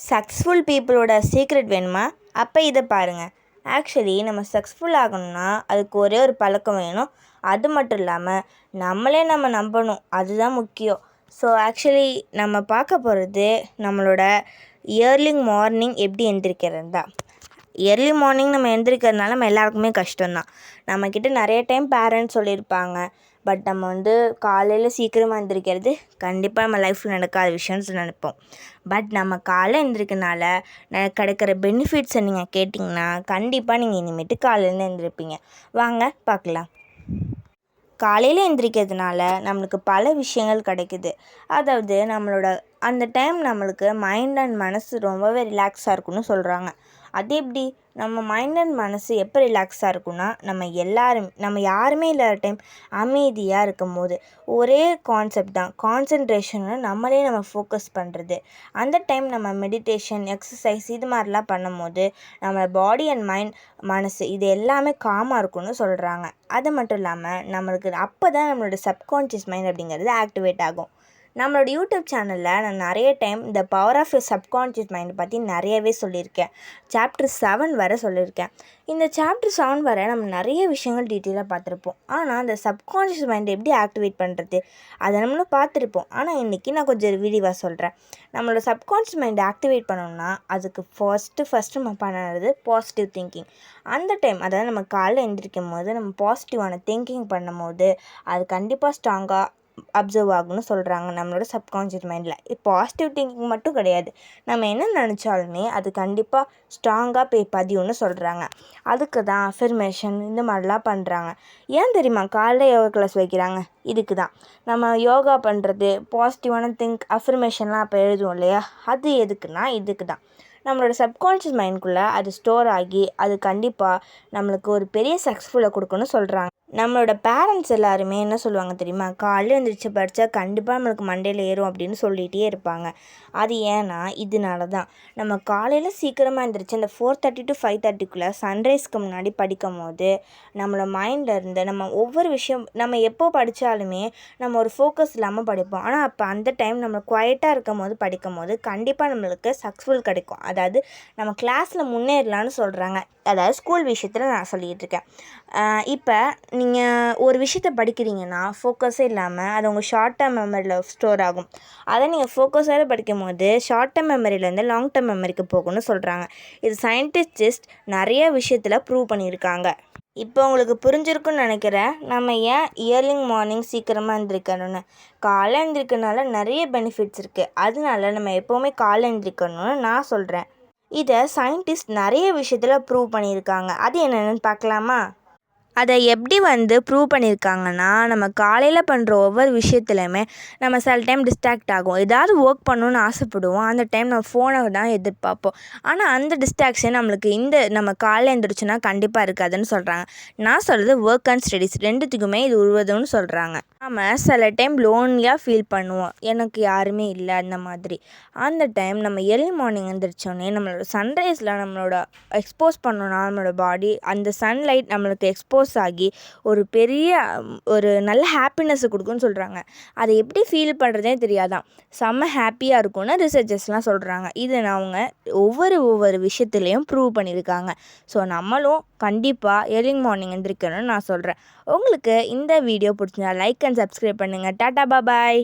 Successful பீப்புளோட secret வேணுமா? அப்போ இதை பாருங்கள். ஆக்சுவலி நம்ம சக்ஸஸ்ஃபுல் ஆகணும்னா அதுக்கு ஒரே ஒரு பழக்கம் வேணும். அது மட்டும் இல்லாமல் நம்மளே நம்ம நம்பணும். அதுதான் முக்கியம். ஸோ ஆக்சுவலி நம்ம பார்க்க போகிறது நம்மளோட இயர்லி மார்னிங் எப்படி எந்திரிக்கிறது தான். இயர்லி மார்னிங் நம்ம எந்திரிக்கிறதுனால நம்ம எல்லாருக்குமே கஷ்டம்தான். நம்மக்கிட்ட நிறைய டைம் பேரண்ட்ஸ் சொல்லியிருப்பாங்க. பட் நம்ம காலையில் சீக்கிரமாக எந்திரிக்கிறது கண்டிப்பாக நம்ம லைஃப்பில் நடக்காத விஷயம்னு நினைப்போம். பட் நம்ம காலையில் எந்திரிக்கிறனால கிடைக்கிற பெனிஃபிட்ஸை நீங்கள் கேட்டிங்கன்னா கண்டிப்பாக நீங்கள் இனிமேட்டு காலையில் எந்திரிப்பீங்க. வாங்க பார்க்கலாம். காலையில் எந்திரிக்கிறதுனால நம்மளுக்கு பல விஷயங்கள் கிடைக்குது. அதாவது நம்மளோட அந்த டைம் நம்மளுக்கு மைண்ட் அண்ட் மனசு ரொம்பவே ரிலாக்ஸாக இருக்குன்னு சொல்கிறாங்க. அது எப்படி? நம்ம மைண்ட் அண்ட் மனசு எப்போ ரிலாக்ஸாக இருக்குன்னா நம்ம யாருமே இல்லாத டைம் அமைதியாக இருக்கும் போது. ஒரே கான்செப்ட் தான், கான்சன்ட்ரேஷனை நம்ம ஃபோக்கஸ் பண்ணுறது. அந்த டைம் நம்ம மெடிடேஷன், எக்ஸசைஸ் இது மாதிரிலாம் பண்ணும்போது நம்ம பாடி அண்ட் மைண்ட், மனசு இது எல்லாமே காமாக இருக்கும்னு சொல்கிறாங்க. அது மட்டும் இல்லாமல் நம்மளுக்கு அப்போ தான் நம்மளோட சப்கான்ஷியஸ் மைண்ட் அப்படிங்கிறது ஆக்டிவேட் ஆகும். நம்மளோட யூடியூப் சேனலில் நான் நிறைய டைம் இந்த பவர் ஆஃப் சப்கான்ஷியஸ் மைண்டை பற்றி நிறையவே சொல்லியிருக்கேன். சாப்டர் 7 வரை சொல்லியிருக்கேன். இந்த சாப்டர் 7 வரை நம்ம நிறைய விஷயங்கள் டீட்டெயிலாக பார்த்துருப்போம். ஆனால் அந்த சப்கான்ஷியஸ் மைண்டை எப்படி ஆக்டிவேட் பண்ணுறது அதை நம்மளும் பார்த்துருப்போம். ஆனால் இன்றைக்கி நான் கொஞ்சம் விரிவாக சொல்கிறேன். நம்மளோட சப்கான்ஷியஸ் மைண்டை ஆக்டிவேட் பண்ணணும்னா அதுக்கு ஃபஸ்ட்டு நம்ம பண்ணுறது பாசிட்டிவ் திங்கிங். அந்த டைம் அதாவது நம்ம காலையில் எழுந்திரிக்கும் போது நம்ம பாசிட்டிவான திங்கிங் பண்ணும் போது அது கண்டிப்பாக ஸ்ட்ராங்காக அப்சர்வ் ஆகும்னு சொல்கிறாங்க. நம்மளோட சப்கான்ஷியஸ் மைண்டில் பாசிட்டிவ் திங்கிங் மட்டும் கிடையாது, நம்ம என்ன நினச்சாலுமே அது கண்டிப்பாக ஸ்ட்ராங்காக போய் பதியும்னு சொல்கிறாங்க. அதுக்கு தான் அஃபர்மேஷன் இந்த மாதிரிலாம் பண்ணுறாங்க. ஏன் தெரியுமா காலைல யோகா கிளாஸ் வைக்கிறாங்க? இதுக்கு தான். நம்ம யோகா பண்ணுறது, பாசிட்டிவான அஃபர்மேஷன்லாம் அப்போ எழுதுவோம் இல்லையா, அது எதுக்குன்னா இதுக்கு தான். நம்மளோட சப்கான்ஷியஸ் மைண்ட்குள்ளே அது ஸ்டோர் ஆகி அது கண்டிப்பாக நம்மளுக்கு ஒரு பெரிய சக்ஸஸ்ஃபுல்லை கொடுக்குன்னு சொல்கிறாங்க. நம்மளோட பேரண்ட்ஸ் எல்லாருமே என்ன சொல்லுவாங்க தெரியுமா? காலையில் எழுந்திரிச்சு படித்தா கண்டிப்பாக நம்மளுக்கு மண்டையில் ஏறும் அப்படின்னு சொல்லிகிட்டே இருப்பாங்க. அது ஏன்னா இதனால தான். நம்ம காலையில் சீக்கிரமாக எழுந்திரிச்சு அந்த 4:30 to 5:30க்குள்ளே சன்ரைஸ்க்கு முன்னாடி படிக்கும் போது நம்மளோட மைண்டில் இருந்து நம்ம ஒவ்வொரு விஷயம் நம்ம எப்போ படித்தாலுமே நம்ம ஒரு ஃபோக்கஸ் இல்லாமல் படிப்போம். ஆனால் அப்போ அந்த டைம் நம்ம குவைட்டாக இருக்கும் போது படிக்கும் போது கண்டிப்பாக நம்மளுக்கு சக்ஸஸ்ஃபுல் கிடைக்கும். அதாவது நம்ம கிளாஸில் முன்னேறலான்னு சொல்கிறாங்க. அதாவது ஸ்கூல் விஷயத்தில் நான் சொல்லிகிட்டு இருக்கேன். இப்போ நீங்கள் ஒரு விஷயத்த படிக்கிறீங்கன்னா ஃபோக்கஸே இல்லாமல் அது உங்கள் ஷார்ட் டேர்ம் மெமரியில் ஸ்டோர் ஆகும். அதை நீங்கள் ஃபோக்கஸோடு படிக்கும் போது ஷார்ட் டேர்ம் மெமரியிலேருந்து லாங் டேர்ம் மெமரிக்கு போகும்னு சொல்கிறாங்க. இது சயின்டிஸ்ட் நிறைய விஷயத்தில் ப்ரூவ் பண்ணியிருக்காங்க. இப்போ உங்களுக்கு புரிஞ்சிருக்குன்னு நினைக்கிறேன் நம்ம ஏன் இயர்லி மார்னிங் சீக்கிரமாக எழுந்திரிக்கணும்னு. காலை எழுந்திரிக்கிறதுனால நிறைய பெனிஃபிட்ஸ் இருக்குது. அதனால நம்ம எப்போவுமே காலை எழுந்திரிக்கணும்னு நான் சொல்கிறேன். இதை சயின்டிஸ்ட் நிறைய விஷயத்தில் ப்ரூவ் பண்ணியிருக்காங்க. அது என்னென்னு பார்க்கலாமா? அதை எப்படி ப்ரூவ் பண்ணியிருக்காங்கன்னா, நம்ம காலையில் பண்ணுற ஒவ்வொரு விஷயத்துலையுமே நம்ம சில டைம் டிஸ்ட்ராக்ட் ஆகும். ஏதாவது ஒர்க் பண்ணணுன்னு ஆசைப்படுவோம். அந்த டைம் நம்ம ஃபோனை தான் எதிர்பார்ப்போம். ஆனால் அந்த டிஸ்ட்ராக்ஷன் நம்மளுக்கு நம்ம காலையில் எழுந்திரிச்சோன்னா கண்டிப்பாக இருக்காதுன்னு சொல்கிறாங்க. நான் சொல்கிறது ஒர்க் அண்ட் ஸ்டடீஸ் ரெண்டுத்துக்குமே இது உருவதும்னு சொல்கிறாங்க. நம்ம சில டைம் லோன்லியாக ஃபீல் பண்ணுவோம், எனக்கு யாருமே இல்லை அந்த மாதிரி. அந்த டைம் நம்ம ஏர்லி மார்னிங் எழுந்திரிச்சோடனே நம்மளோட சன்ரைஸில் நம்மளோட எக்ஸ்போஸ் பண்ணோன்னா நம்மளோட பாடி அந்த சன்லைட் நம்மளுக்கு எக்ஸ்போஸ் ஆகி ஒரு நல்ல ஹாப்பினஸ்ஸை கொடுக்குன்னு சொல்கிறாங்க. அதை எப்படி ஃபீல் பண்ணுறதே தெரியாதான், செம்ம ஹாப்பியாக இருக்கும்னு ரிசர்ச்சர்ஸ்லாம் சொல்கிறாங்க. இதை அவங்க ஒவ்வொரு விஷயத்துலேயும் ப்ரூவ் பண்ணியிருக்காங்க. ஸோ நம்மளும் கண்டிப்பாக ஏர்லி மார்னிங் எழுந்திரிக்கணும்னு நான் சொல்கிறேன். உங்களுக்கு இந்த வீடியோ பிடிச்சிருந்தா லைக் அண்ட் சப்ஸ்கிரைப் பண்ணுங்கள். டாட்டா பாய்.